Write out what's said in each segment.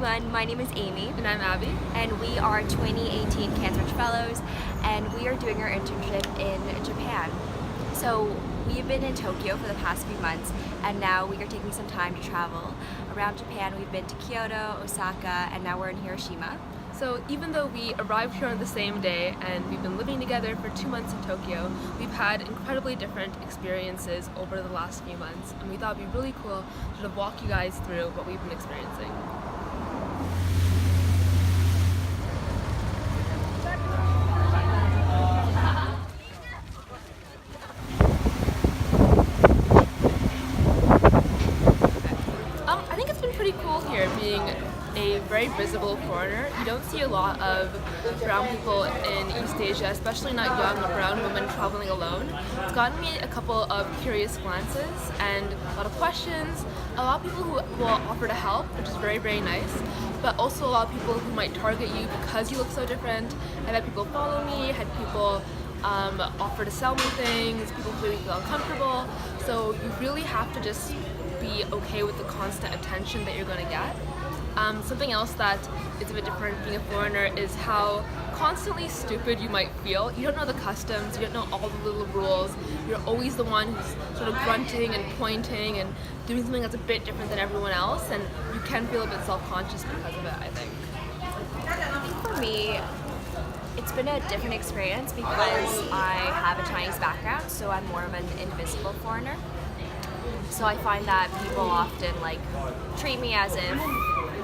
everyone, my name is Amy. And I'm Abby. And we are 2018 Cansbridge Fellows, and we are doing our internship in Japan. So we've been in Tokyo for the past few months, and now we are taking some time to travel around Japan. We've been to Kyoto, Osaka, and now we're in Hiroshima. So even though we arrived here on the same day and we've been living together for 2 months in Tokyo, we've had incredibly different experiences over the last few months, and we thought it'd be really cool to sort of walk you guys through what we've been experiencing. I think it's been pretty cool here being a very visible foreigner. You don't see a lot of brown people in East Asia, especially not young brown women traveling alone. It's gotten me a couple of curious glances and a lot of questions, a lot of people who will offer to help, which is very, very nice, but also a lot of people who might target you because you look so different. I've had people follow me, had people offer to sell me things, people really feel uncomfortable, so you really have to just be okay with the constant attention that you're going to get. Something else that is a bit different being a foreigner is how constantly stupid you might feel. You don't know the customs, you don't know all the little rules. You're always the one who's sort of grunting and pointing and doing something that's a bit different than everyone else, and you can feel a bit self-conscious because of it, I think. I think for me, it's been a different experience because I have a Chinese background, so I'm more of an invisible foreigner. So I find that people often treat me as if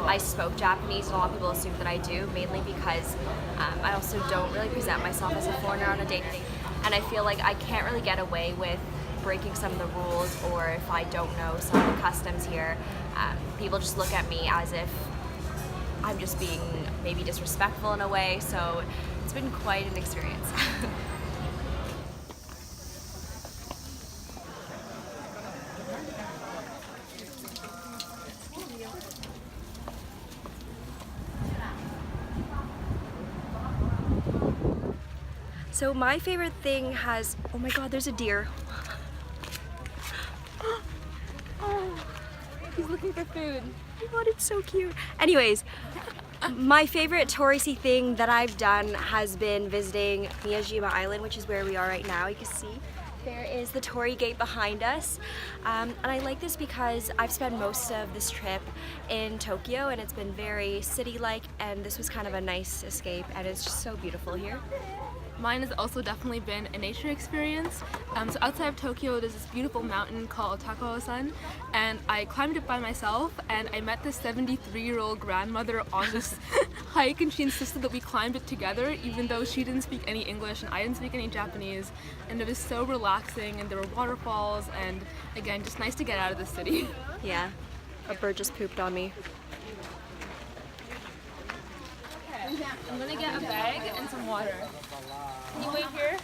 I spoke Japanese, and a lot of people assume that I do, mainly because I also don't really present myself as a foreigner on a day-to-day. And I feel like I can't really get away with breaking some of the rules, or if I don't know some of the customs here, people just look at me as if I'm just being maybe disrespectful in a way, so it's been quite an experience. So my favorite thing has, oh my god, there's a deer. Oh, he's looking for food. Oh my god, it's so cute. Anyways, my favorite touristy thing that I've done has been visiting Miyajima Island, which is where we are right now. You can see there is the Torii Gate behind us. And I like this because I've spent most of this trip in Tokyo, and it's been very city-like, and this was kind of a nice escape, and it's just so beautiful here. Mine has also definitely been a nature experience. So outside of Tokyo, there's this beautiful mountain called Takao-san, and I climbed it by myself, and I met this 73-year-old grandmother on this hike, and she insisted that we climbed it together, even though she didn't speak any English and I didn't speak any Japanese, and it was so relaxing, and there were waterfalls, and again, just nice to get out of the city. Yeah, a bird just pooped on me. I'm gonna get a bag and some water. Can you wait here?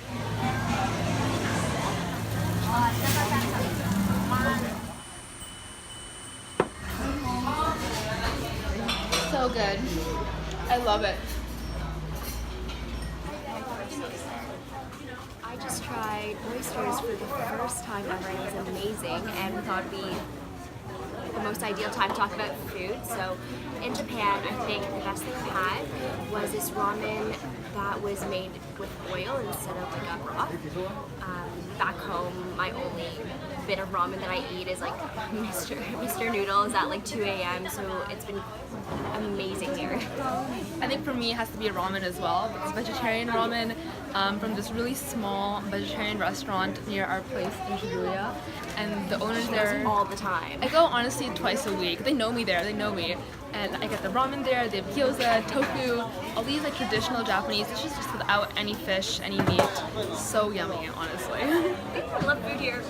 So good. I love it. I just tried oysters for the first time ever, and it was amazing, and we thought it'd be the most ideal time to talk about food. So in Japan, I think the best thing I had was this ramen that was made with oil instead of a broth. Back home, my only bit of ramen that I eat is Mr. Noodles at 2 a.m. So it's been amazing here. I think for me it has to be a ramen as well. It's vegetarian ramen from this really small vegetarian restaurant near our place in Shibuya, and the owners there all the time. I go honestly twice a week. They know me there, they know me. And I get the ramen there, they have gyoza, tofu, all these traditional Japanese dishes just without any fish, any meat. So yummy, honestly. I love food here.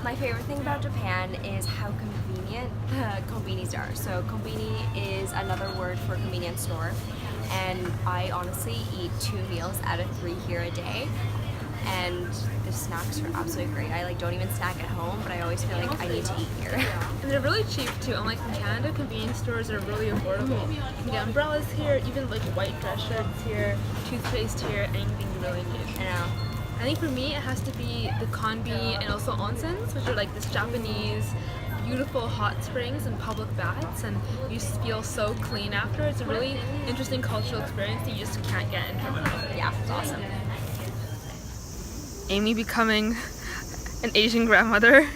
My favorite thing about Japan is how convenient the konbinis are. So konbini is another word for convenience store, and I honestly eat 2 meals out of 3 here a day. and the snacks are absolutely great. I like don't even snack at home, but I always feel like I need to eat here. And they're really cheap too. Unlike in Canada, convenience stores are really affordable. You can get umbrellas here, even like white dress shirts here, toothpaste here, anything you really need. I know. I think for me it has to be the kanbi and also onsens, which are like this Japanese beautiful hot springs and public baths, and you just feel so clean after. It's a really interesting cultural experience that you just can't get in Toronto. Yeah, it's awesome. Amy becoming an Asian grandmother.